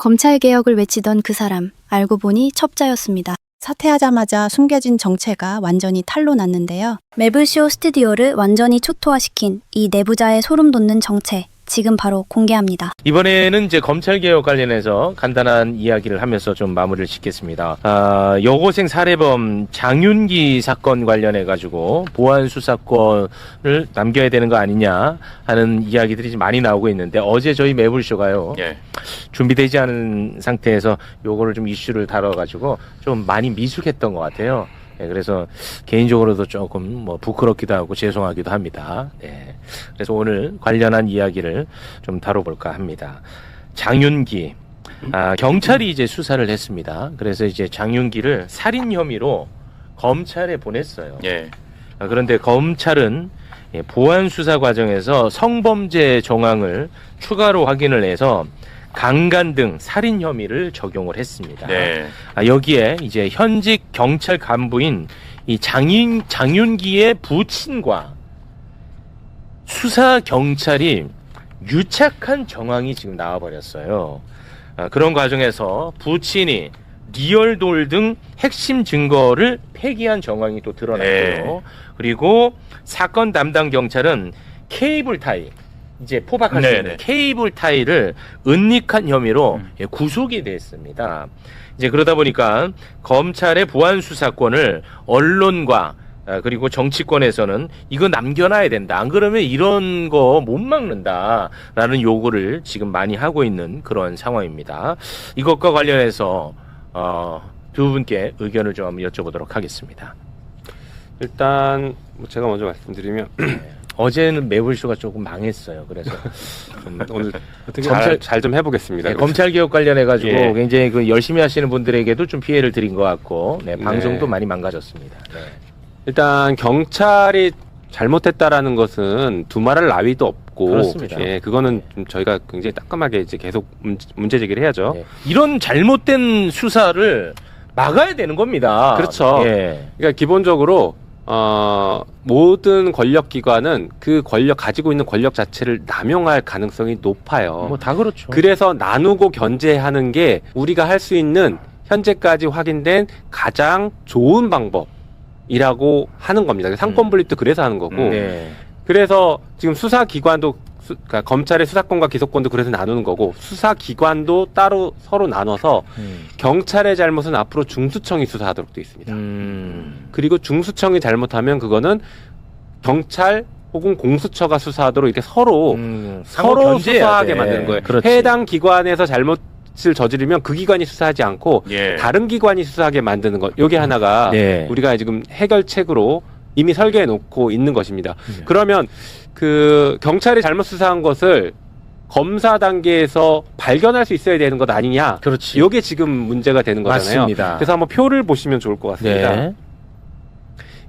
검찰개혁을 외치던 그 사람, 알고 보니 첩자였습니다. 사퇴하자마자 숨겨진 정체가 완전히 탄로 났는데요. 매블쇼 스튜디오를 완전히 초토화시킨 이 내부자의 소름 돋는 정체, 지금 바로 공개합니다. 이번에는 이제 검찰개혁 관련해서 간단한 이야기를 하면서 좀 마무리를 짓겠습니다. 여고생 살해범 장윤기 사건 관련해가지고 보안 수사권을 남겨야 되는 거 아니냐 하는 이야기들이 좀 많이 나오고 있는데 어제 저희 매블쇼가요. 준비되지 않은 상태에서 요거를 좀 이슈를 다뤄가지고 좀 많이 미숙했던 것 같아요. 그래서 개인적으로도 조금 뭐 부끄럽기도 하고 죄송하기도 합니다. 그래서 오늘 관련한 이야기를 좀 다뤄볼까 합니다. 장윤기, 경찰이 이제 수사를 했습니다. 그래서 이제 장윤기를 살인 혐의로 검찰에 보냈어요. 그런데 검찰은 보안 수사 과정에서 성범죄 정황을 추가로 확인을 해서 강간 등 살인 혐의를 적용을 했습니다. 여기에 이제 현직 경찰 간부인 이 장윤기의 부친과 수사 경찰이 유착한 정황이 지금 나와버렸어요. 그런 과정에서 부친이 리얼돌 등 핵심 증거를 폐기한 정황이 또 드러났고요. 그리고 사건 담당 경찰은 케이블 타이, 이제 포박할 수 있는 케이블 타이를 은닉한 혐의로 구속이 됐습니다. 이제 그러다 보니까 검찰의 보안 수사권을 언론과 그리고 정치권에서는 이거 남겨놔야 된다. 안 그러면 이런 거 못 막는다라는 요구를 지금 많이 하고 있는 그런 상황입니다. 이것과 관련해서 두 분께 의견을 좀 여쭤보도록 하겠습니다. 일단 제가 먼저 말씀드리면 어제는 매블쇼가 조금 망했어요. 그래서 오늘 어떻게 잘 좀 해보겠습니다. 검찰개혁 관련해가지고 예. 굉장히 열심히 하시는 분들에게도 좀 피해를 드린 것 같고 방송도 많이 망가졌습니다. 일단 경찰이 잘못했다라는 것은 두말할 나위도 없고, 그렇습니다. 그거는 좀 저희가 굉장히 따끔하게 이제 계속 문제 제기를 해야죠. 이런 잘못된 수사를 막아야 되는 겁니다. 그렇죠. 그러니까 기본적으로 모든 권력기관은 그 가지고 있는 권력 자체를 남용할 가능성이 높아요. 뭐 다 그렇죠. 그래서 나누고 견제하는 게 우리가 할 수 있는 현재까지 확인된 가장 좋은 방법이라고 하는 겁니다. 상권 분립도 그래서 하는 거고. 그래서 지금 수사기관도 그러니까 검찰의 수사권과 기소권도 그래서 나누는 거고, 수사기관도 따로 서로 나눠서 경찰의 잘못은 앞으로 중수청이 수사하도록 되어 있습니다. 그리고 중수청이 잘못하면 그거는 경찰 혹은 공수처가 수사하도록 이렇게 서로 수사하게 만드는 거예요. 해당 기관에서 잘못을 저지르면 그 기관이 수사하지 않고 다른 기관이 수사하게 만드는 것. 이게 하나가 우리가 지금 해결책으로 이미 설계해 놓고 있는 것입니다. 그러면 그 경찰이 잘못 수사한 것을 검사 단계에서 발견할 수 있어야 되는 것 아니냐. 그렇지. 이게 지금 문제가 되는 거잖아요. 맞습니다. 그래서 한번 표를 보시면 좋을 것 같습니다.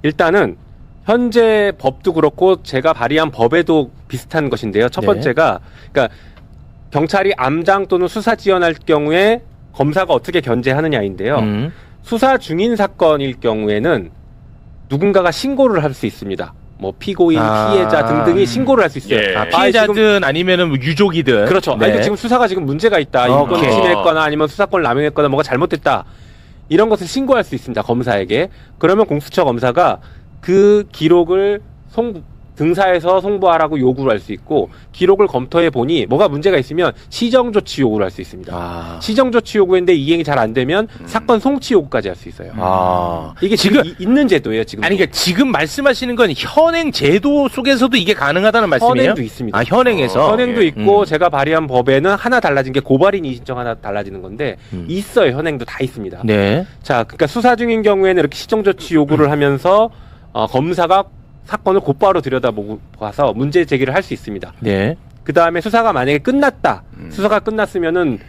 일단은 현재 법도 그렇고 제가 발의한 법에도 비슷한 것인데요. 첫 번째가 그러니까 경찰이 암장 또는 수사 지원할 경우에 검사가 어떻게 견제하느냐인데요. 수사 중인 사건일 경우에는 누군가가 신고를 할 수 있습니다. 뭐 피고인, 피해자 등등이 신고를 할 수 있어요. 피해자든 아니면은 뭐 유족이든. 그렇죠. 아니, 지금 수사가 지금 문제가 있다. 인권 침해했거나 아니면 수사권을 남용했거나 뭐가 잘못됐다. 이런 것을 신고할 수 있습니다. 검사에게. 그러면 공수처 검사가 그 기록을 등사해서 송부하라고 요구를 할 수 있고, 기록을 검토해 보니 뭐가 문제가 있으면 시정조치 요구를 할 수 있습니다. 시정조치 요구인데 이행이 잘 안 되면 사건 송치 요구까지 할 수 있어요. 이게 지금 있는 제도예요. 지금. 아니 그러니까 지금 말씀하시는 건 현행 제도 속에서도 이게 가능하다는 말씀이에요? 현행도 있습니다. 현행에서. 현행도 있고 제가 발의한 법에는 하나 달라진 게 고발인 신청 하나 달라지는 건데 있어요. 현행도 다 있습니다. 자, 그러니까 수사 중인 경우에는 이렇게 시정조치 요구를 하면서 검사가 사건을 곧바로 들여다보고 봐서 문제 제기를 할 수 있습니다. 그 다음에 수사가 만약에 끝났다. 수사가 끝났으면은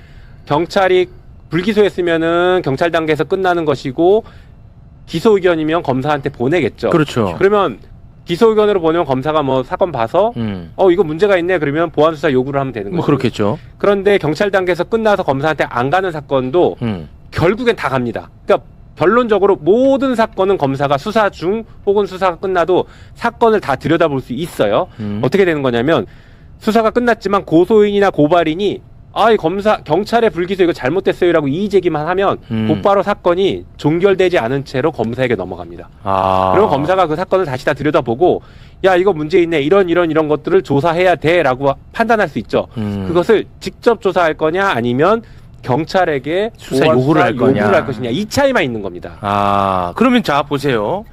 경찰이 불기소했으면은 경찰 단계에서 끝나는 것이고, 기소 의견이면 검사한테 보내겠죠. 그렇죠. 그러면 기소 의견으로 보내면 검사가 뭐 사건 봐서 이거 문제가 있네. 그러면 보안 수사 요구를 하면 되는 거죠. 뭐 그렇겠죠. 그런데 경찰 단계에서 끝나서 검사한테 안 가는 사건도 결국엔 다 갑니다. 그러니까 결론적으로 모든 사건은 검사가 수사 중 혹은 수사가 끝나도 사건을 다 들여다볼 수 있어요. 어떻게 되는 거냐면 수사가 끝났지만 고소인이나 고발인이 이 경찰의 불기소 이거 잘못됐어요라고 이의 제기만 하면 곧바로 사건이 종결되지 않은 채로 검사에게 넘어갑니다. 그럼 검사가 그 사건을 다시 다 들여다보고 야 이거 문제 있네 이런 것들을 조사해야 돼라고 판단할 수 있죠. 그것을 직접 조사할 거냐 아니면 경찰에게 수사 요구를 할 것이냐 이 차이만 있는 겁니다. 그러면 자 보세요.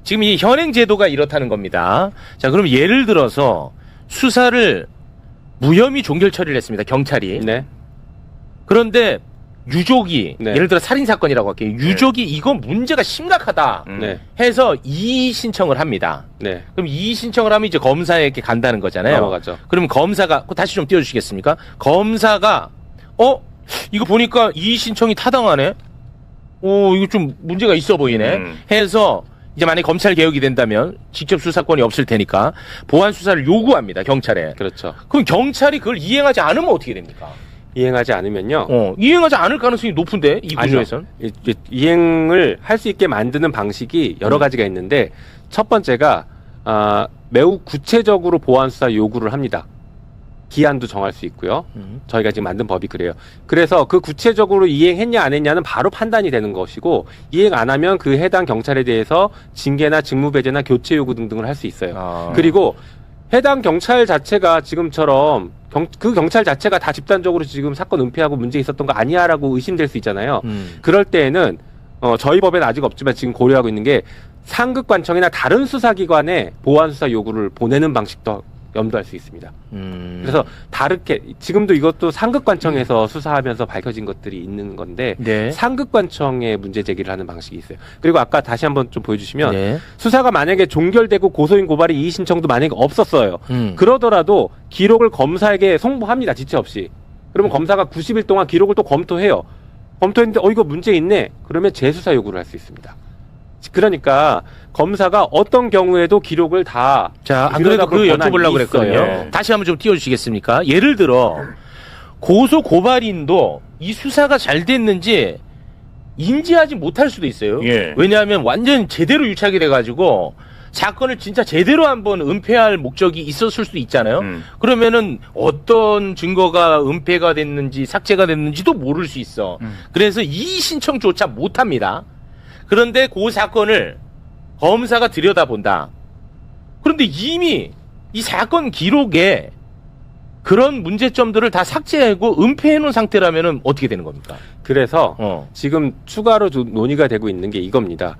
지금 이 현행 제도가 이렇다는 겁니다. 자 그럼 예를 들어서 수사를 무혐의 종결 처리를 했습니다. 경찰이. 네. 그런데 유족이 네. 예를 들어 살인 사건이라고 할게요. 유족이 이건 문제가 심각하다 네. 해서 이의 신청을 합니다. 네. 그럼 이의 신청을 하면 이제 검사에게 간다는 거잖아요. 넘어가죠. 그러면 검사가 다시 좀 띄워주시겠습니까? 검사가 이거 보니까 이의 신청이 타당하네. 이거 좀 문제가 있어 보이네. 해서 이제 만약에 검찰 개혁이 된다면 직접 수사권이 없을 테니까 보안 수사를 요구합니다. 경찰에. 그렇죠. 그럼 경찰이 그걸 이행하지 않으면 어떻게 됩니까? 이행하지 않으면요. 이행하지 않을 가능성이 높은데 이 구조에선. 이행을 할 수 있게 만드는 방식이 여러 가지가 있는데 첫 번째가 매우 구체적으로 보안 수사 요구를 합니다. 기한도 정할 수 있고요. 저희가 지금 만든 법이 그래요. 그래서 그 구체적으로 이행했냐 안 했냐는 바로 판단이 되는 것이고 이행 안 하면 그 해당 경찰에 대해서 징계나 직무배제나 교체 요구 등등을 할 수 있어요. 그리고 해당 경찰 자체가 지금처럼 그 경찰 자체가 다 집단적으로 지금 사건 은폐하고 문제 있었던 거 아니야라고 의심될 수 있잖아요. 그럴 때에는 저희 법에는 아직 없지만 지금 고려하고 있는 게 상급관청이나 다른 수사기관에 보안 수사 요구를 보내는 방식도 염두할 수 있습니다. 그래서 다르게 지금도 이것도 상급관청에서 수사하면서 밝혀진 것들이 있는 건데 네. 상급관청에 문제 제기를 하는 방식이 있어요. 그리고 아까 다시 한번 좀 보여주시면 네. 수사가 만약에 종결되고 고소인 고발이 이의 신청도 만약에 없었어요. 그러더라도 기록을 검사에게 송부합니다. 지체 없이. 그러면 검사가 90일 동안 기록을 또 검토해요. 검토했는데 이거 문제 있네. 그러면 재수사 요구를 할 수 있습니다. 그러니까 검사가 어떤 경우에도 기록을 다 안 그래도 그 여쭤보려고 그랬거든요. 다시 한번 좀 띄워주시겠습니까? 예를 들어 고소 고발인도 이 수사가 잘 됐는지 인지하지 못할 수도 있어요. 왜냐하면 완전 제대로 유착이 돼가지고 사건을 진짜 제대로 한번 은폐할 목적이 있었을 수도 있잖아요. 그러면은 어떤 증거가 은폐가 됐는지 삭제가 됐는지도 모를 수 있어. 그래서 이의 신청조차 못합니다. 그런데 그 사건을 검사가 들여다본다. 그런데 이미 이 사건 기록에 그런 문제점들을 다 삭제하고 은폐해 놓은 상태라면 어떻게 되는 겁니까? 그래서 지금 추가로 논의가 되고 있는 게 이겁니다.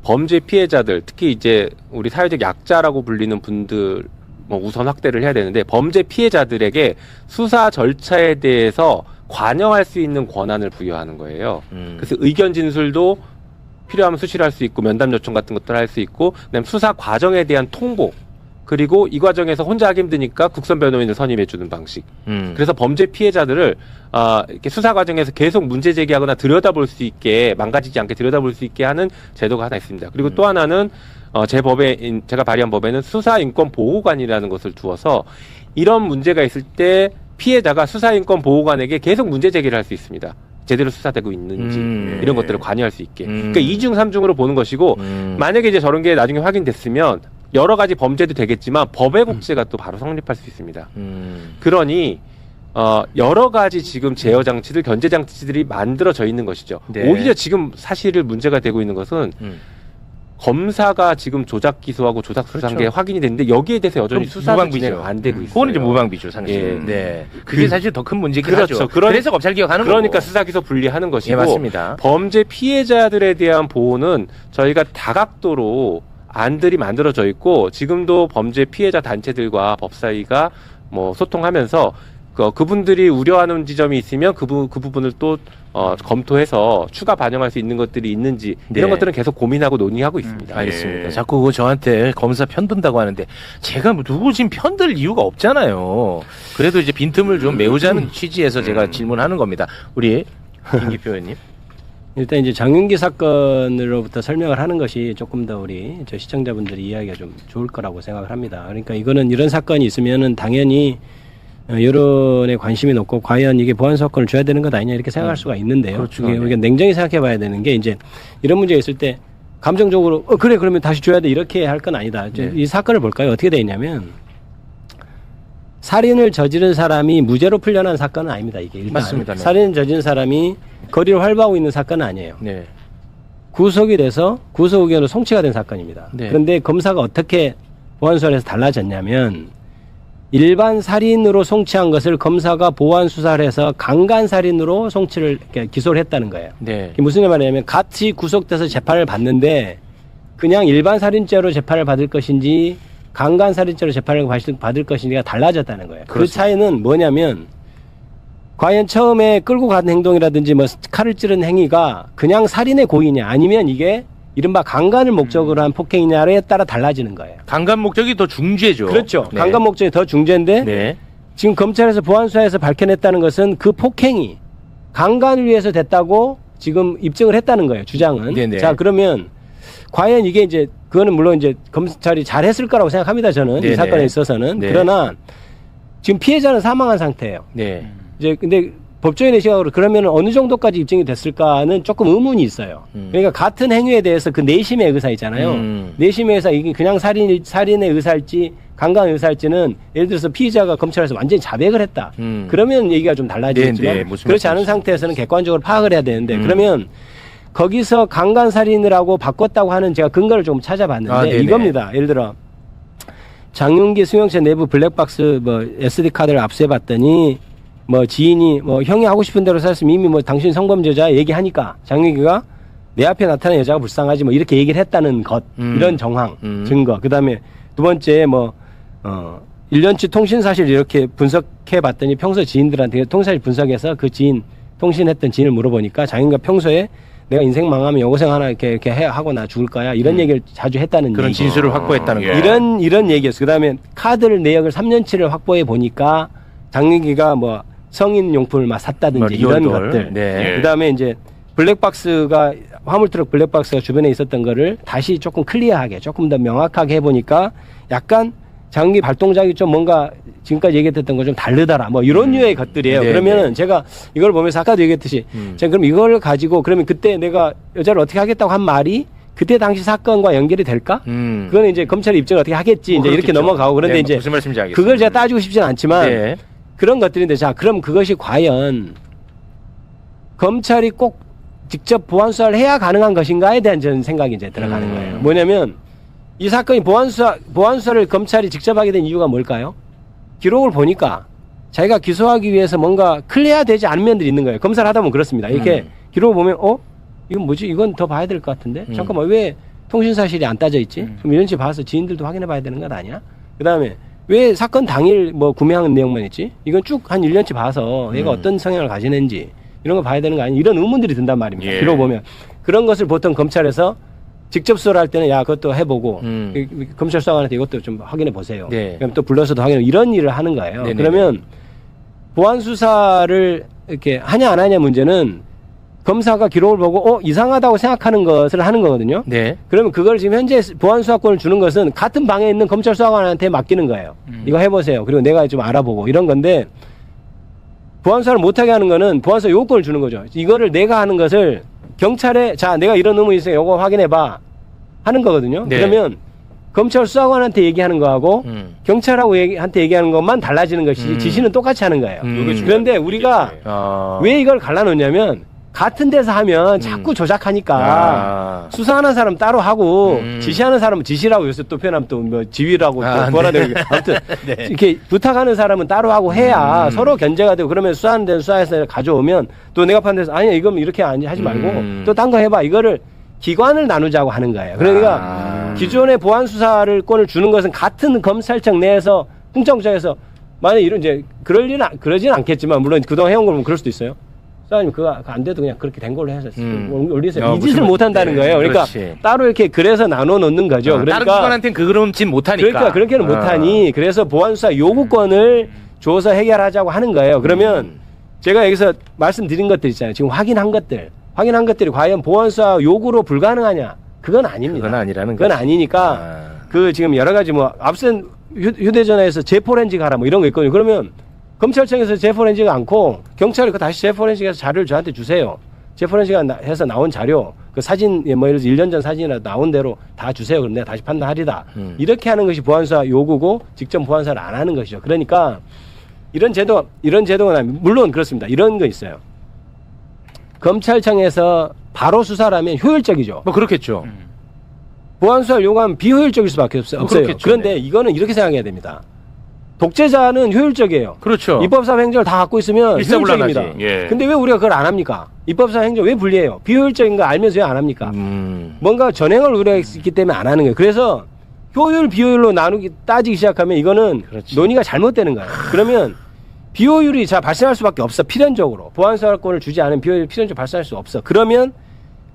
범죄 피해자들, 특히 이제 우리 사회적 약자라고 불리는 분들 우선 확대를 해야 되는데 범죄 피해자들에게 수사 절차에 대해서 관여할 수 있는 권한을 부여하는 거예요. 그래서 의견 진술도 필요하면 수시로 할 수 있고 면담 요청 같은 것들을 할 수 있고 그다음에 수사 과정에 대한 통보 그리고 이 과정에서 혼자 하기 힘드니까 국선 변호인을 선임해 주는 방식. 그래서 범죄 피해자들을 이렇게 수사 과정에서 계속 문제 제기하거나 들여다볼 수 있게 망가지지 않게 들여다볼 수 있게 하는 제도가 하나 있습니다. 그리고 또 하나는 제가 발의한 법에는 수사인권보호관이라는 것을 두어서 이런 문제가 있을 때 피해자가 수사인권보호관에게 계속 문제 제기를 할 수 있습니다. 제대로 수사되고 있는지 이런 것들을 관여할 수 있게. 그러니까 2중 3중으로 보는 것이고 만약에 이제 저런 게 나중에 확인됐으면 여러 가지 범죄도 되겠지만 법의 복제가 또 바로 성립할 수 있습니다. 그러니 여러 가지 지금 제어 장치들, 견제 장치들이 만들어져 있는 것이죠. 네. 오히려 지금 사실 문제가 되고 있는 것은 검사가 지금 조작 기소하고 조작 수사한 게 확인이 됐는데 여기에 대해서 여전히 수사가 진행 안 되고 있어요. 그건 이제 무방비죠, 상식. 네. 그게 사실 더 큰 문제긴 하죠. 그래서 검찰 개혁하는 그러니까 거고. 수사 기소 분리하는 것이고. 예, 맞습니다. 범죄 피해자들에 대한 보호는 저희가 다각도로 안들이 만들어져 있고 지금도 범죄 피해자 단체들과 법사위가 소통하면서 그분들이 우려하는 지점이 있으면 그 부분을 또 검토해서 추가 반영할 수 있는 것들이 있는지 이런 것들은 계속 고민하고 논의하고 있습니다. 알겠습니다. 자꾸 그거 저한테 검사 편든다고 하는데 제가 누구 지금 편들 이유가 없잖아요. 그래도 이제 빈틈을 좀 메우자는 취지에서 제가 질문하는 겁니다. 우리 김기표 의원님. 일단 이제 장윤기 사건으로부터 설명을 하는 것이 조금 더 우리 저 시청자분들이 이해하기가 좀 좋을 거라고 생각을 합니다. 그러니까 이거는 이런 사건이 있으면은 당연히 여론에 관심이 높고 과연 이게 보안 사건을 줘야 되는 것 아니냐 이렇게 생각할 수가 있는데요. 그렇죠. 우리가 냉정히 생각해 봐야 되는 게 이제 이런 문제가 있을 때 감정적으로 그래 그러면 다시 줘야 돼 이렇게 할 건 아니다. 이 사건을 볼까요? 어떻게 돼 있냐면 살인을 저지른 사람이 무죄로 풀려난 사건은 아닙니다. 이게 일단 맞습니다. 네. 살인을 저지른 사람이 거리를 활보하고 있는 사건은 아니에요. 네. 구속이 돼서 구속 의견으로 송치가 된 사건입니다. 네. 그런데 검사가 어떻게 보안수사를 해서 달라졌냐면 일반 살인으로 송치한 것을 검사가 보안 수사를 해서 강간 살인으로 송치를 이렇게 기소를 했다는 거예요. 네. 이게 무슨 말이냐면 같이 구속돼서 재판을 받는데 그냥 일반 살인죄로 재판을 받을 것인지 강간 살인죄로 재판을 받을 것인지가 달라졌다는 거예요. 그 그렇습니다. 차이는 뭐냐면 과연 처음에 끌고 가는 행동이라든지 뭐 칼을 찌른 행위가 그냥 살인의 고의냐 아니면 이게 이른바 강간을 목적으로 한 폭행이냐에 따라 달라지는 거예요. 강간 목적이 더 중죄죠. 그렇죠. 네. 강간 목적이 더 중죄인데 네. 지금 검찰에서 보안수사에서 밝혀냈다는 것은 그 폭행이 강간을 위해서 됐다고 지금 입증을 했다는 거예요. 주장은. 네네. 자 그러면 과연 이게 이제 그거는 물론 이제 검찰이 잘했을 거라고 생각합니다. 저는 네네. 이 사건에 있어서는. 네. 그러나 지금 피해자는 사망한 상태예요. 네. 이제 근데 법조인의 시각으로 그러면 어느 정도까지 입증이 됐을까는 조금 의문이 있어요. 그러니까 같은 행위에 대해서 그 내심의 의사 있잖아요. 내심의 의사 이게 그냥 살인의 의사일지 강간 의사일지는 예를 들어서 피의자가 검찰에서 완전히 자백을 했다. 그러면 얘기가 좀 달라지겠지만 네, 네. 무슨 그렇지 않은 말씀이십니까? 상태에서는 객관적으로 파악을 해야 되는데 그러면 거기서 강간 살인이라고 바꿨다고 하는 제가 근거를 좀 찾아봤는데 아, 네네. 이겁니다. 예를 들어 장윤기 승용차 내부 블랙박스 뭐 SD 카드를 압수해봤더니 뭐 지인이 뭐 형이 하고 싶은 대로 살았으면 이미 뭐 당신 성범죄자 얘기하니까 장윤기가 내 앞에 나타난 여자가 불쌍하지 뭐 이렇게 얘기를 했다는 것 이런 정황 증거 그다음에 두 번째 뭐 1년치 통신 사실 이렇게 분석해 봤더니 평소 지인들한테 통사실 분석해서 그 지인 통신했던 지인을 물어보니까 장윤기가 평소에 내가 인생 망하면 여고생 하나 이렇게 해 하고 나 죽을 거야 이런 얘기를 자주 했다는 그런 얘기. 진술을 확보했다는 예. 거. 이런 얘기였어요. 그다음에 카드를 내역을 3년치를 확보해 보니까 장윤기가 뭐 성인 용품을 막 샀다든지 뭐 이런 리얼돌. 것들. 네. 예. 그다음에 이제 블랙박스가 화물트럭 블랙박스가 주변에 있었던 거를 다시 조금 클리어하게 조금 더 명확하게 해보니까 약간 장기 발동작이 좀 뭔가 지금까지 얘기했던 거 좀 다르더라 뭐 이런 류의 것들이에요. 네, 그러면은 네. 제가 이걸 보면서 아까도 얘기했듯이 제가 그럼 이걸 가지고 그러면 그때 내가 여자를 어떻게 하겠다고 한 말이 그때 당시 사건과 연결이 될까? 그거는 이제 검찰이 입증을 어떻게 하겠지 이제 이렇게 그렇겠죠. 넘어가고 그런데 네, 이제 무슨 말씀인지 알겠습니다. 그걸 제가 따지고 싶지는 않지만 네. 그런 것들인데 자 그럼 그것이 과연 검찰이 꼭 직접 보안 수사를 해야 가능한 것인가에 대한 저는 생각이 이제 들어가는 거예요. 뭐냐면 이 사건이 보안 수사를 검찰이 직접 하게 된 이유가 뭘까요? 기록을 보니까 자기가 기소하기 위해서 뭔가 클리어되지 않은 면들이 있는 거예요. 검사를 하다 보면 그렇습니다. 이렇게 기록을 보면 이건 뭐지? 이건 더 봐야 될 것 같은데? 잠깐만 왜 통신 사실이 안 따져 있지? 그럼 이런 식으로 봐서 지인들도 확인해 봐야 되는 것 아니야? 그다음에 왜 사건 당일 뭐 구매한 내용만 있지? 이건 쭉 한 1년치 봐서 얘가 어떤 성향을 가지는지 이런 거 봐야 되는 거 아니야? 이런 의문들이 든단 말입니다. 예. 기록 보면 그런 것을 보통 검찰에서 직접 수사를 할 때는 야 그것도 해보고 검찰 수사관한테 이것도 좀 확인해 보세요. 네. 그럼 또 불러서도 확인해 이런 일을 하는 거예요. 네네. 그러면 보안 수사를 이렇게 하냐 안 하냐 문제는 검사가 기록을 보고 이상하다고 생각하는 것을 하는 거거든요. 네. 그러면 그걸 지금 현재 보안 수사권을 주는 것은 같은 방에 있는 검찰 수사관한테 맡기는 거예요. 이거 해보세요. 그리고 내가 좀 알아보고 이런 건데 보안 수사를 못하게 하는 거는 보안 수사 요건을 주는 거죠. 이거를 내가 하는 것을 경찰에 자 내가 이런 의문이 있어요. 이거 확인해봐 하는 거거든요. 네. 그러면 검찰 수사관한테 얘기하는 거하고 경찰하고 한테 얘기하는 것만 달라지는 것이지 지시는 똑같이 하는 거예요. 그런데 우리가 왜 이걸 갈라놓냐면 같은 데서 하면 자꾸 조작하니까 수사하는 사람 따로 하고 지시하는 사람은 지시라고 요새 또 표현하면 또 뭐 지휘라고 또 뭐라 되고 아무튼 이렇게 부탁하는 사람은 따로 하고 해야 서로 견제가 되고 그러면 수사하는 데는 수사해서 가져오면 또 내가 판단해서 아니야 이건 이렇게 하지 말고 또 딴 거 해봐 이거를 기관을 나누자고 하는 거예요. 그러니까 기존의 보안 수사를 권을 주는 것은 같은 검찰청 내에서 풍청청에서 만약 이런 이제 그러지는 않겠지만 물론 그동안 해온 걸 보면 그럴 수도 있어요. 사장님 그거 안 돼도 그냥 그렇게 된 걸로 해서 올리세요. 이 짓을 못 한다는 거예요. 그러니까 그렇지. 따로 이렇게 그래서 나눠 놓는 거죠. 그러니까 다른 기관한테는 그런 짓 못하니까. 그러니까 그렇게는 못하니 그래서 보안수사 요구권을 줘서 해결하자고 하는 거예요. 그러면 제가 여기서 말씀드린 것들 있잖아요. 지금 확인한 것들이 과연 보안수사 요구로 불가능하냐? 그건 아닙니다. 그건 아니라는 그건 거지. 아니니까 그 지금 여러 가지 뭐 앞선 휴대전화에서 재포렌식 하라 뭐 이런 거 있거든요. 그러면 검찰청에서 재포렌식 않고 경찰이 그 다시 재포렌식해서 자료를 저한테 주세요. 해서 나온 자료, 그 사진, 뭐 예를 들어서 1년 전 사진이나 나온 대로 다 주세요. 그럼 내가 다시 판단하리다. 이렇게 하는 것이 보안수사 요구고 직접 보안수사를 안 하는 것이죠. 그러니까 이런 제도가 물론 그렇습니다. 이런 거 있어요. 검찰청에서 바로 수사를 하면 효율적이죠. 뭐 그렇겠죠. 보안수사를 요구하면 비효율적일 수밖에 없어요. 그렇겠죠. 그런데 네. 이거는 이렇게 생각해야 됩니다. 독재자는 효율적이에요. 그렇죠. 입법사 행정을 다 갖고 있으면 일사불란하지. 효율적입니다. 예. 근데 왜 우리가 그걸 안 합니까? 입법사 행정 왜 불리해요? 비효율적인 거 알면서 왜 안 합니까? 뭔가 전행을 우려가 있기 때문에 안 하는 거예요. 그래서 효율, 비효율로 따지기 시작하면 이거는 그렇지. 논의가 잘못되는 거예요. 그러면 비효율이 발생할 수밖에 없어. 필연적으로. 보안수사권을 주지 않으면 비효율이 필연적으로 발생할 수 없어. 그러면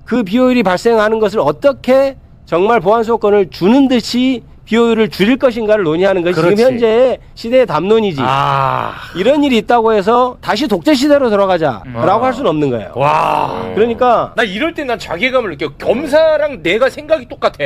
그 비효율이 발생하는 것을 어떻게 정말 보안수사권을 주는 듯이 비효율을 줄일 것인가를 논의하는 것이 그렇지. 지금 현재의 시대의 담론이지. 이런 일이 있다고 해서 다시 독재 시대로 돌아가자라고 할 수는 없는 거예요. 와. 그러니까 나 이럴 때 난 자괴감을 느껴. 검사랑 내가 생각이 똑같아.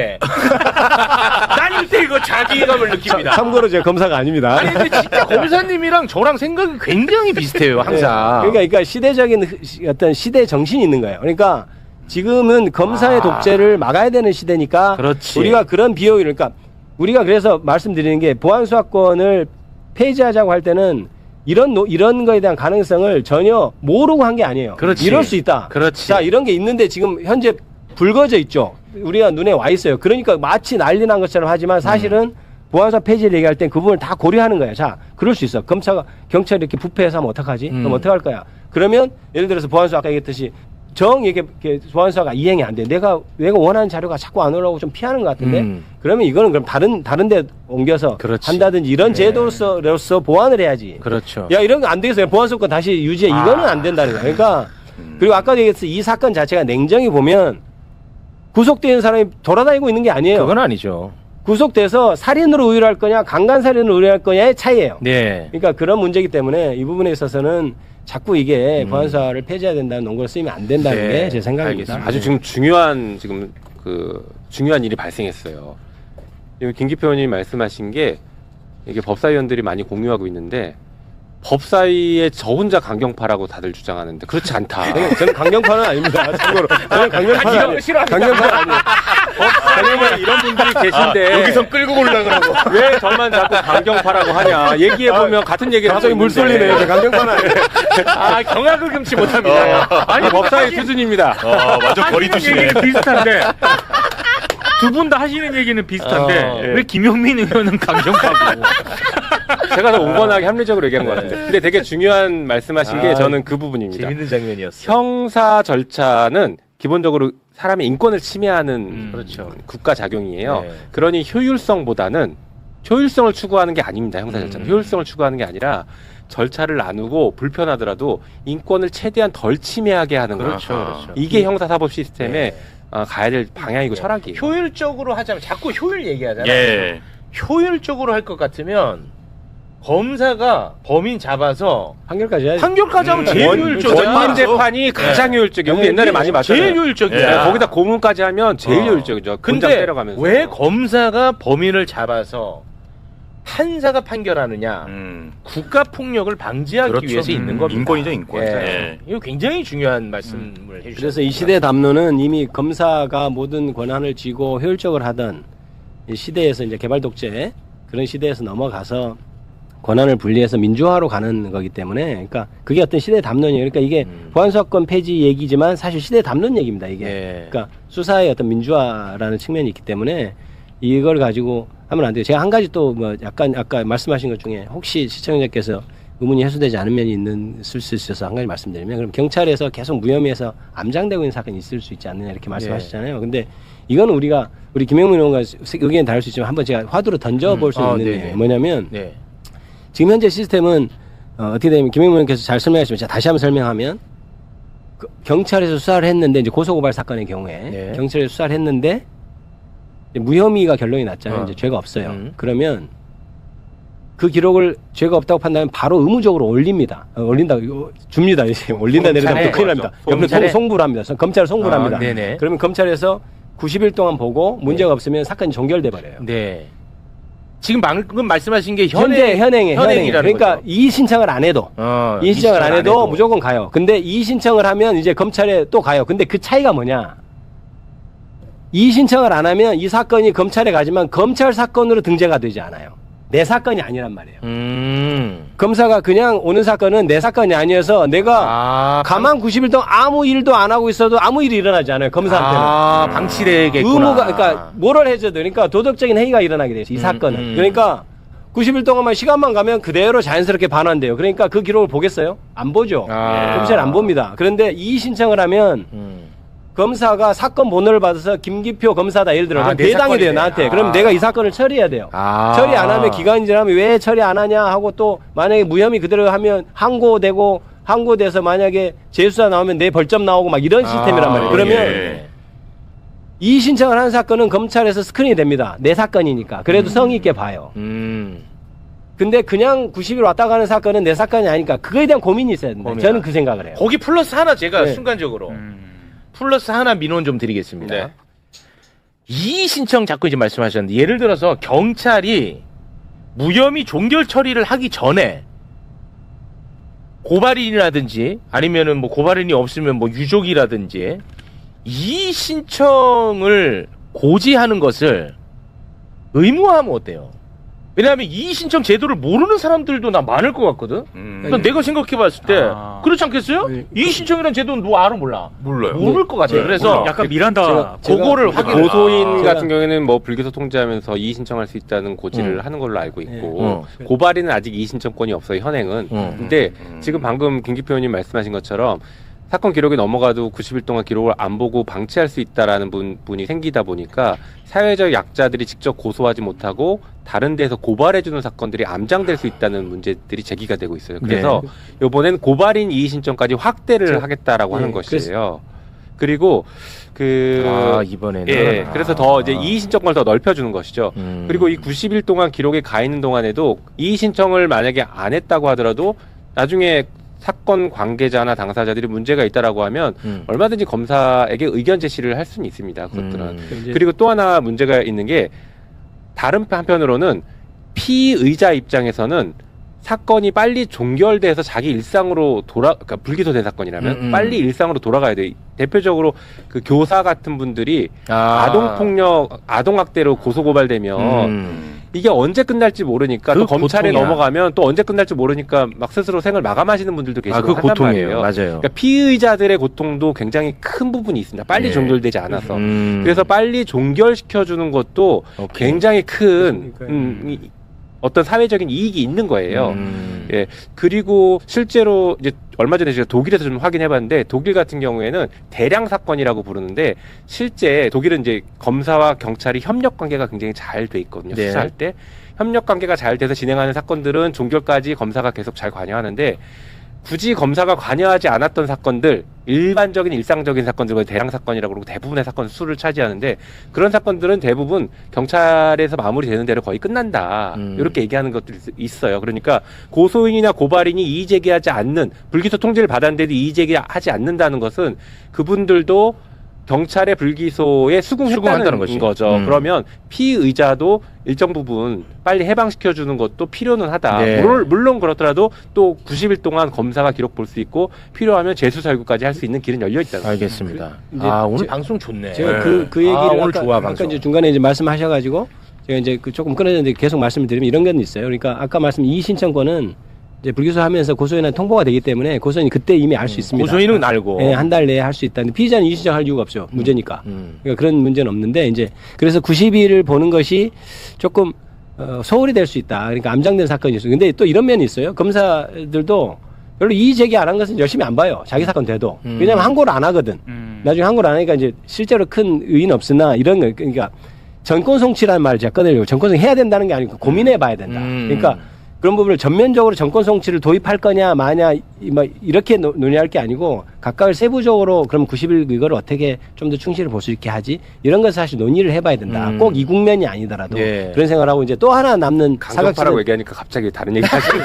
난 이때 이거 자괴감을 느낍니다. 참고로 제가 검사가 아닙니다. 아니 근데 진짜 검사님이랑 저랑 생각이 굉장히 비슷해요. 항상. 그러니까 시대적인 어떤 시대 정신이 있는 거예요. 그러니까 지금은 검사의 독재를 막아야 되는 시대니까 그렇지. 우리가 그런 비효율, 그러니까 우리가 그래서 말씀드리는 게 보안수사권을 폐지하자고 할 때는 이런 거에 대한 가능성을 전혀 모르고 한 게 아니에요. 그렇지. 이럴 수 있다. 그렇지. 자, 이런 게 있는데 지금 현재 불거져 있죠. 우리가 눈에 와 있어요. 그러니까 마치 난리 난 것처럼 하지만 사실은 보안수사 폐지를 얘기할 땐 그 부분을 다 고려하는 거예요. 자, 그럴 수 있어. 경찰이 이렇게 부패해서 하면 어떡하지? 그럼 어떡할 거야? 그러면 예를 들어서 보안수사 아까 얘기했듯이 이렇게 보안수사가 이행이 안 돼. 내가 원하는 자료가 자꾸 안 올라오고 좀 피하는 것 같은데. 그러면 이거는 그럼 다른 데 옮겨서 그렇지. 한다든지 이런 제도로서 보완을 해야지. 그렇죠. 야, 이런 거 안 되겠어요. 보안수사권 다시 유지해. 이거는 안 된다는 거예요. 그러니까 그리고 아까도 얘기했듯이 이 사건 자체가 냉정히 보면 구속되어 있는 사람이 돌아다니고 있는 게 아니에요. 그건 아니죠. 구속돼서 살인으로 의뢰할 거냐, 강간살인으로 의뢰할 거냐의 차이예요. 네. 그러니까 그런 문제이기 때문에 이 부분에 있어서는 자꾸 이게 보안수사를 폐지해야 된다는 논거로 쓰이면 안 된다는 네, 게 제 생각입니다. 알겠습니다. 아주 지금 중요한 일이 발생했어요. 지금 김기표 의원님이 말씀하신 게 이게 법사위원들이 많이 공유하고 있는데 법사위에 저 혼자 강경파라고 다들 주장하는데 그렇지 않다. 저는 강경파는 아닙니다. 참고로. 저는 강경파는 아니에요. 강경파는 아니에요. 법사위에 이런 분들이 계신데 여기서 끌고 오려고 왜 저만 자꾸 강경파라고 하냐. 얘기해보면 같은 얘기를 갑자기 하고 물 있는데. 쏠리네. 저 강경파는 아니에요. 경악을 금치 못합니다. 아니 법사위 수준입니다. 완전 거리 두시네. 얘기는 비슷한데 두 분 다 하시는 얘기는 비슷한데 왜 김용민 의원은 강경파고? 제가 더 온건하게 합리적으로 얘기한 것 같은데. 근데 되게 중요한 말씀하신 게 저는 그 부분입니다. 재밌는 장면이었어. 형사 절차는 기본적으로 사람의 인권을 침해하는 그렇죠. 국가 작용이에요. 네. 그러니 효율성보다는 효율성을 추구하는 게 아닙니다. 형사 절차는 효율성을 추구하는 게 아니라 절차를 나누고 불편하더라도 인권을 최대한 덜 침해하게 하는 그렇죠. 거죠. 그렇죠. 이게 형사사법 시스템의 네. 가야 될 방향이고 철학이에요. 효율적으로 하자면 자꾸 효율 얘기하잖아요. 예. 효율적으로 할 것 같으면 검사가 범인 잡아서 판결까지 해야지. 판결까지 하면 제일 효율적이야. 원민 재판이 가장 효율적이에요. 우리 옛날에 많이 봤잖아요. 제일 효율적이야. 거기다 고문까지 하면 제일 효율적이죠. 곤장 근데 때려가면서. 왜 검사가 범인을 잡아서 판사가 판결하느냐? 국가 폭력을 방지하기 그렇죠. 위해서 있는 겁니다. 인권이죠, 인권. 예. 예. 이거 굉장히 중요한 말씀을 해주셨습니다. 그래서 이 시대 담론은 이미 검사가 모든 권한을 쥐고 효율적으로 하던 이 시대에서 이제 개발 독재 그런 시대에서 넘어가서 권한을 분리해서 민주화로 가는 거기 때문에 그러니까 그게 어떤 시대 담론이에요. 그러니까 이게 보안수사권 폐지 얘기지만 사실 시대 담론 얘기입니다. 이게. 예. 그러니까 수사의 어떤 민주화라는 측면이 있기 때문에 이걸 가지고 하면 안 돼요. 제가 한 가지 또 뭐 약간 아까 말씀하신 것 중에 혹시 시청자께서 의문이 해소되지 않은 면이 있을 수 있어서 한 가지 말씀드리면 그럼 경찰에서 계속 무혐의해서 암장되고 있는 사건이 있을 수 있지 않느냐 이렇게 말씀하시잖아요. 근데 이거는 우리 김영민 의원과 의견이 다를 수 있지만 한번 제가 화두로 던져볼 수 있는 게 뭐냐면 네. 지금 현재 시스템은 어떻게 되면 김영민 의원께서 잘 설명하시면 제가 다시 한번 설명하면 경찰에서 수사를 했는데 이제 고소고발 사건의 경우에 네. 경찰에서 수사를 했는데 무혐의가 결론이 났잖아요. 이제 죄가 없어요. 그러면 그 기록을 죄가 없다고 판단하면 바로 의무적으로 올립니다. 줍니다. 이제 올린다 내리다 또 큰일 납니다. 옆으로 송부를 합니다. 검찰에 송부를 합니다. 네네. 그러면 검찰에서 90일 동안 보고 문제가 없으면 사건이 종결돼 버려요. 네. 지금 방금 말씀하신 게 현행이라는 그러니까 거죠. 이의 신청을 안 해도 이의 신청을 안 해도 무조건 가요. 근데 이의 신청을 하면 이제 검찰에 또 가요. 근데 그 차이가 뭐냐? 이의 신청을 안 하면 이 사건이 검찰에 가지만 검찰 사건으로 등재가 되지 않아요. 내 사건이 아니란 말이에요. 검사가 그냥 오는 사건은 내 사건이 아니어서 내가 가만 90일 동안 아무 일도 안 하고 있어도 아무 일이 일어나지 않아요. 검사한테는. 방치되겠구나. 의무가 그러니까 모럴 해저드 그러니까 도덕적인 해이가 일어나게 되죠. 이 사건은. 그러니까 90일 동안만 시간만 가면 그대로 자연스럽게 반환돼요. 그러니까 그 기록을 보겠어요? 안 보죠. 검찰 안 봅니다. 그런데 이의 신청을 하면 검사가 사건 번호를 받아서 김기표 검사다 예를 들어 배당이 돼요 나한테. 그럼 내가 이 사건을 처리해야 돼요. 처리 안 하면 기간이 지나면 왜 처리 안 하냐 하고 또 만약에 무혐의 그대로 하면 항고돼서 만약에 재수사 나오면 내 벌점 나오고 막 이런 시스템이란 말이에요. 그러면 이의 신청을 하는 사건은 검찰에서 스크린이 됩니다. 내 사건이니까. 그래도 성의 있게 봐요. 근데 그냥 90일 왔다 가는 사건은 내 사건이 아니니까 그거에 대한 고민이 있어야 된다. 저는 그 생각을 해요. 거기 플러스 하나 제가 순간적으로 플러스 하나 민원 좀 드리겠습니다. 네. 이의 신청 자꾸 이제 말씀하셨는데 예를 들어서 경찰이 무혐의 종결 처리를 하기 전에 고발인이라든지 아니면은 뭐 고발인이 없으면 뭐 유족이라든지 이의 신청을 고지하는 것을 의무화하면 어때요? 왜냐하면 이의 신청 제도를 모르는 사람들도 나 많을 것 같거든. 그러니까 내가 생각해봤을 때 그렇지 않겠어요? 이의 신청이라는 제도는 누가 알아 몰라? 몰라요. 모를 것 같아요. 그래서 약간 미란다. 그거를 확인. 고소인 같은 경우에는 뭐 불기소 통지하면서 이의 신청할 수 있다는 고지를 하는 걸로 알고 있고 고발인은 아직 이의 신청권이 없어요 현행은. 근데 지금 방금 김기표 의원님 말씀하신 것처럼 사건 기록이 넘어가도 90일 동안 기록을 안 보고 방치할 수 있다라는 분이 생기다 보니까 사회적 약자들이 직접 고소하지 못하고 다른 데서 고발해주는 사건들이 암장될 수 있다는 문제들이 제기가 되고 있어요. 그래서 이번엔 고발인 이의 신청까지 확대를 하겠다라고 하는 것이에요. 그리고 이번에는 그래서 더 이제 이의 신청권을 더 넓혀주는 것이죠. 그리고 이 90일 동안 기록에 가 있는 동안에도 이의 신청을 만약에 안 했다고 하더라도 나중에 사건 관계자나 당사자들이 문제가 있다라고 하면 얼마든지 검사에게 의견 제시를 할 수는 있습니다. 그것들은. 그리고 또 하나 문제가 있는 게 다른 한편으로는 피의자 입장에서는 사건이 빨리 종결돼서 자기 일상으로 그러니까 불기소된 사건이라면 빨리 일상으로 돌아가야 돼. 대표적으로 그 교사 같은 분들이 아동폭력, 아동학대로 고소고발되면 이게 언제 끝날지 모르니까 또 검찰에 넘어가면 또 언제 끝날지 모르니까 막 스스로 생을 마감하시는 분들도 계시고 그 한단 고통이에요. 말이에요. 맞아요. 그러니까 피의자들의 고통도 굉장히 큰 부분이 있습니다. 빨리 종결되지 않아서. 그래서 빨리 종결시켜주는 것도 굉장히 큰 어떤 사회적인 이익이 있는 거예요. 예. 그리고 실제로 이제 얼마 전에 제가 독일에서 좀 확인해봤는데 독일 같은 경우에는 대량 사건이라고 부르는데 실제 독일은 이제 검사와 경찰이 협력 관계가 굉장히 잘 돼 있거든요. 수사할 때 협력 관계가 잘 돼서 진행하는 사건들은 종결까지 검사가 계속 잘 관여하는데 굳이 검사가 관여하지 않았던 사건들, 일반적인 일상적인 사건들과 대량 사건이라고 그러고 대부분의 사건 수를 차지하는데 그런 사건들은 대부분 경찰에서 마무리되는 대로 거의 끝난다. 이렇게 얘기하는 것들이 있어요. 그러니까 고소인이나 고발인이 이의 제기하지 않는 불기소 통지를 받았는데도 이의 제기하지 않는다는 것은 그분들도 경찰의 불기소에 수긍했다는 거죠. 그러면 피의자도 일정 부분 빨리 해방시켜주는 것도 필요는 하다. 물론 그렇더라도 또 90일 동안 검사가 기록 볼 수 있고 필요하면 재수사 요구까지 할 수 있는 길은 열려 있다. 알겠습니다. 오늘 방송 좋네. 제가 그 얘기를 오늘 좋아 아까 방송. 이제 중간에 이제 말씀하셔가지고 제가 이제 조금 끊어졌는데 계속 말씀을 드리면 이런 건 있어요. 그러니까 아까 말씀 이의 신청권은 이제 불기소하면서 고소인은 통보가 되기 때문에 고소인이 그때 이미 알 수 있습니다. 고소인은 알고. 네, 한 달 내에 할 수 있다는데 피의자는 이의 신청할 이유가 없죠. 무죄니까. 그러니까 그런 문제는 없는데 이제 그래서 90일을 보는 것이 조금 소홀히 될 수 있다. 그러니까 암장된 사건이 있어요. 근데 또 이런 면이 있어요. 검사들도 별로 이의 제기 안 한 것은 열심히 안 봐요. 자기 사건 돼도. 왜냐하면 항고를 안 하거든. 나중에 항고를 안 하니까 이제 실제로 큰 의의는 없으나 이런 거 그러니까 정권 송치라는 말을 제가 꺼내려고 정권 송치 해야 된다는 게 아니고 고민해 봐야 된다. 그러니까 그런 부분을 전면적으로 정권 송치를 도입할 거냐 마냐 이렇게 논의할 게 아니고 각각을 세부적으로 그럼 90일 이걸 어떻게 좀 더 충실히 볼 수 있게 하지 이런 것을 사실 논의를 해봐야 된다. 꼭 이 국면이 아니더라도 그런 생각을 하고 이제 또 하나 남는 강경파라고 얘기하니까 갑자기 다른 얘기 하시는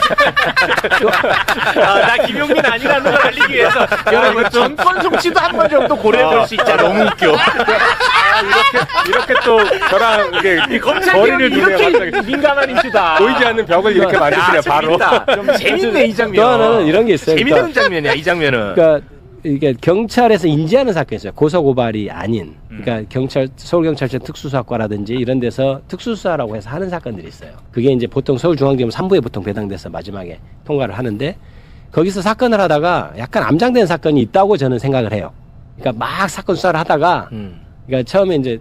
나 김용민 아니라는 걸 알리기 위해서 여러분 정권 송치도 한 번 정도 고려해 볼 수 있잖아. 너무 웃겨. 이렇게 또 저랑 이게 거리를 두며 갑자기 민감한 이슈다. 보이지 않는 벽을 이렇게 만드시네 바로. 좀 재밌네 이 장면. 또 하나는 이런 게 있어요. 재밌는 장면이야 이 장면은. 그러니까 이게 경찰에서 인지하는 사건이 있어요. 고소 고발이 아닌. 그러니까 경찰 서울경찰청 특수수사과라든지 이런 데서 특수수사라고 해서 하는 사건들이 있어요. 그게 이제 보통 서울중앙지검 3부에 보통 배당돼서 마지막에 통과를 하는데 거기서 사건을 하다가 약간 암장된 사건이 있다고 저는 생각을 해요. 그러니까 막 사건 수사를 하다가 그러니까 처음에 이제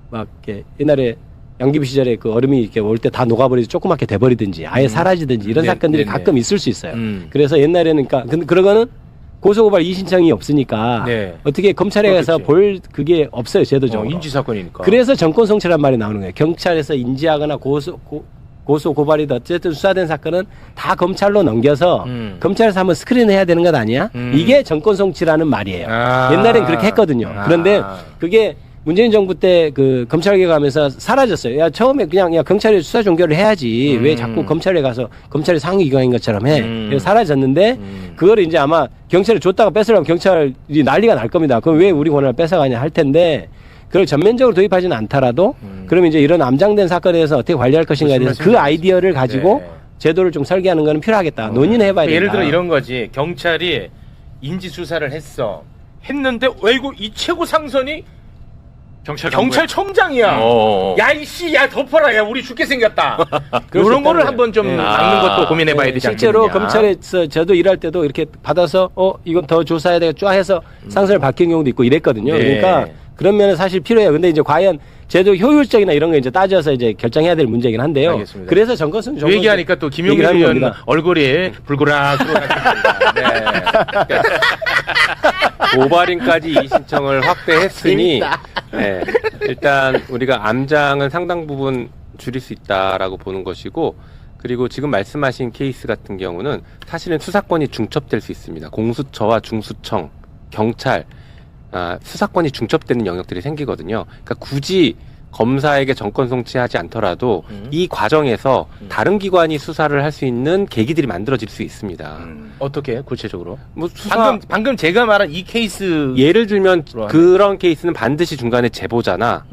막 이렇게 옛날에 양귀비 시절에 그 얼음이 이렇게 올 때 다 녹아버리고 조그맣게 돼버리든지 아예 사라지든지 이런 네, 사건들이 네, 가끔 있을 수 있어요. 음. 그래서 옛날에는 그러니까 그러고는 고소고발 이의신청이 없으니까 네. 어떻게 검찰에 가서 그렇겠지. 볼 그게 없어요 제도적으로. 인지 사건이니까. 그래서 정권 송치란 말이 나오는 거예요. 경찰에서 인지하거나 고소 고발이든 어쨌든 수사된 사건은 다 검찰로 넘겨서 검찰에서 한번 스크린해야 되는 것 아니야? 이게 정권 송치라는 말이에요. 아. 옛날엔 그렇게 했거든요. 그런데 그게 문재인 정부 때 그 검찰 개혁하면서 사라졌어요. 야 처음에 그냥 야 경찰이 수사 종결을 해야지 왜 자꾸 검찰에 가서 검찰이 상위 기관인 것처럼 해. 그래서 사라졌는데 그거를 이제 아마 경찰에 줬다가 뺏으려면 경찰이 난리가 날 겁니다. 그럼 왜 우리 권한을 뺏어가냐 할 텐데 그걸 전면적으로 도입하지는 않더라도 그러면 이제 이런 암장된 사건에 대해서 어떻게 관리할 것인가에 대해서 그 아이디어를 가지고 네. 제도를 좀 설계하는 거는 필요하겠다. 논의는 해봐야 된다. 예를 들어 이런 거지. 경찰이 인지 수사를 했는데 왜 이거 이 최고 상선이 경찰청장이야. 야 이씨 야 덮어라 야 우리 죽게 생겼다. 이런 거를 한번 좀 막는 것도 고민해봐야 되지 않겠느냐. 실제로 검찰에서 저도 일할 때도 이렇게 받아서 이건 더 조사해야 되겠다 쫙 해서 상선을 바뀐 경우도 있고 이랬거든요. 네. 그러니까 그런 면은 사실 필요해요. 근데 이제 과연 제도 효율적이나 이런 거 이제 따져서 이제 결정해야 될 문제이긴 한데요. 알겠습니다. 그래서 정권성 그 얘기하니까 또 김용민 의원 얼굴이 불그락불그락. 네. 오발인까지 이 신청을 확대했으니 네, 일단 우리가 암장은 상당 부분 줄일 수 있다라고 보는 것이고 그리고 지금 말씀하신 케이스 같은 경우는 사실은 수사권이 중첩될 수 있습니다. 공수처와 중수청, 경찰 수사권이 중첩되는 영역들이 생기거든요. 그러니까 굳이 검사에게 정권 송치하지 않더라도 이 과정에서 다른 기관이 수사를 할 수 있는 계기들이 만들어질 수 있습니다. 어떻게 구체적으로? 뭐 수사 방금 제가 말한 이 케이스 예를 들면 들어가네. 그런 케이스는 반드시 중간에 제보자나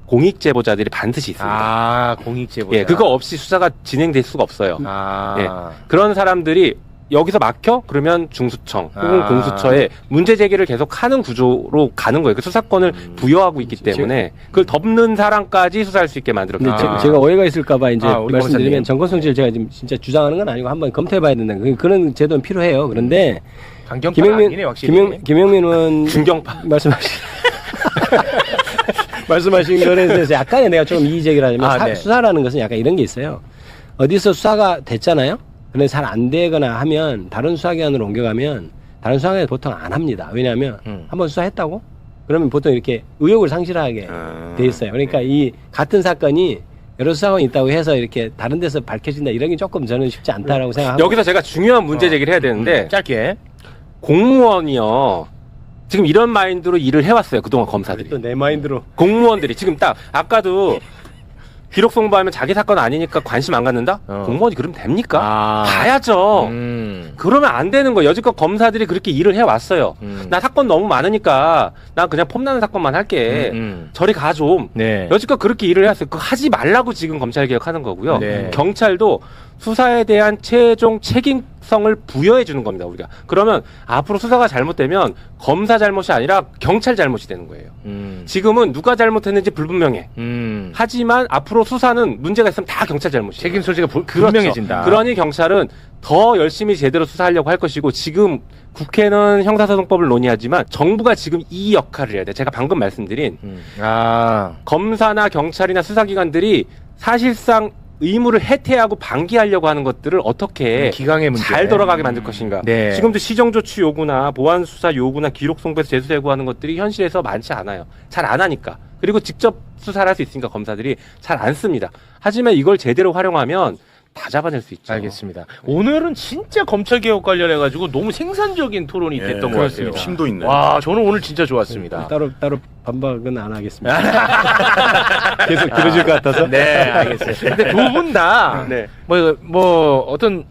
공익 제보자들이 반드시 있습니다. 아 공익 제보자. 예, 그거 없이 수사가 진행될 수가 없어요. 아. 예, 그런 사람들이 여기서 막혀? 그러면 중수청 혹은 공수처에 문제 제기를 계속 하는 구조로 가는 거예요. 그 수사권을 부여하고 있기 때문에 그걸 덮는 사람까지 수사할 수 있게 만들었기 근데 때문에 제가 오해가 있을까봐 이제 우리 말씀드리면 검사님. 정권성질을 제가 지금 진짜 주장하는 건 아니고 한번 검토해봐야 된다. 그런 제도는 필요해요. 그런데 강경파가 아니네 확실히. 김영민 의원 중경파 말씀하신 거에 대해서 약간의 내가 좀 이의제기를 하자면 네. 수사라는 것은 약간 이런 게 있어요. 어디서 수사가 됐잖아요. 근데 잘 안 되거나 하면 다른 수사기관으로 옮겨가면 다른 수사기관이 보통 안 합니다. 왜냐하면 한번 수사했다고? 그러면 보통 이렇게 의욕을 상실하게 돼 있어요. 그러니까 이 같은 사건이 여러 수사관이 있다고 해서 이렇게 다른 데서 밝혀진다 이런 게 조금 저는 쉽지 않다라고 생각하고 여기서 제가 중요한 문제 제기를 해야 되는데 짧게. 공무원이요. 지금 이런 마인드로 일을 해왔어요. 그동안 검사들이. 또 내 마인드로 공무원들이 지금 딱 아까도 기록 송부하면 자기 사건 아니니까 관심 안 갖는다? 공무원이 그러면 됩니까? 가야죠. 그러면 안 되는 거예요. 여지껏 검사들이 그렇게 일을 해왔어요. 나 사건 너무 많으니까 나 그냥 폼나는 사건만 할게. 저리 가 좀. 네. 여지껏 그렇게 일을 해왔어요. 그거 하지 말라고 지금 검찰 개혁하는 거고요. 네. 경찰도 수사에 대한 최종 책임성을 부여해 주는 겁니다. 우리가. 그러면 앞으로 수사가 잘못되면 검사 잘못이 아니라 경찰 잘못이 되는 거예요. 지금은 누가 잘못했는지 불분명해. 하지만 앞으로 수사는 문제가 있으면 다 경찰 잘못이에요. 책임 소지가 그렇죠. 분명해진다. 그러니 경찰은 더 열심히 제대로 수사하려고 할 것이고 지금 국회는 형사소송법을 논의하지만 정부가 지금 이 역할을 해야 돼. 제가 방금 말씀드린 검사나 경찰이나 수사기관들이 사실상 의무를 해태하고 방기하려고 하는 것들을 어떻게 기강의 문제. 잘 돌아가게 만들 것인가. 네. 지금도 시정조치 요구나 보안수사 요구나 기록송부에서 재수사 요구하는 것들이 현실에서 많지 않아요. 잘 안 하니까. 그리고 직접 수사를 할 수 있으니까 검사들이 잘 안 씁니다. 하지만 이걸 제대로 활용하면 다 잡아낼 수 있죠. 알겠습니다. 오늘은 진짜 검찰개혁 관련해가지고 너무 생산적인 토론이 됐던 것 같아요. 심도 있네. 와, 저는 오늘 진짜 좋았습니다. 따로 반박은 안 하겠습니다. 계속 길어질 것 같아서. 네, 알겠습니다. 근데 두 분 다, 네. 뭐, 어떤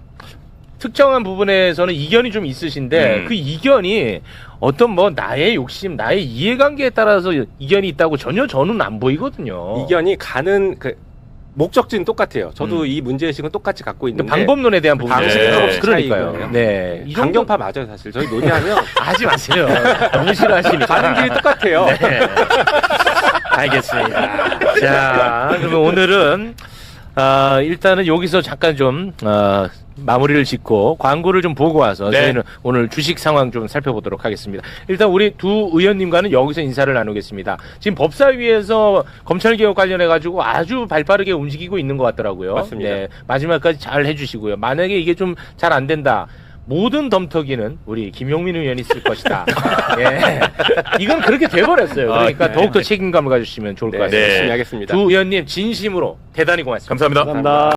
특정한 부분에서는 이견이 좀 있으신데 그 이견이 어떤 뭐 나의 욕심, 나의 이해관계에 따라서 이견이 있다고 전혀 저는 안 보이거든요. 이견이 가는 그 목적지는 똑같아요. 저도 이 문제의식은 똑같이 갖고 있는데 방법론에 대한 부분 방식이 조금씩 그러니까요. 차이거든요. 네, 이 정도 강경파 맞아요, 사실. 저희 논의하면 하지 마세요. 너무 싫어하시니까. 가는 길이 똑같아요. 네. 알겠습니다. 자, 그러면 오늘은 일단은 여기서 잠깐 좀 마무리를 짓고 광고를 좀 보고 와서 저희는 오늘 주식 상황 좀 살펴보도록 하겠습니다. 일단 우리 두 의원님과는 여기서 인사를 나누겠습니다. 지금 법사위에서 검찰개혁 관련해 가지고 아주 발빠르게 움직이고 있는 것 같더라고요. 맞습니다. 네, 마지막까지 잘 해주시고요. 만약에 이게 좀 잘 안 된다. 모든 덤터기는 우리 김용민 의원이 쓸 것이다. 예. 이건 그렇게 돼버렸어요. 그러니까 더욱더 책임감을 가지시면 좋을 것 같습니다. 열심히 하겠습니다. 두 의원님 진심으로 대단히 고맙습니다. 감사합니다. 감사합니다.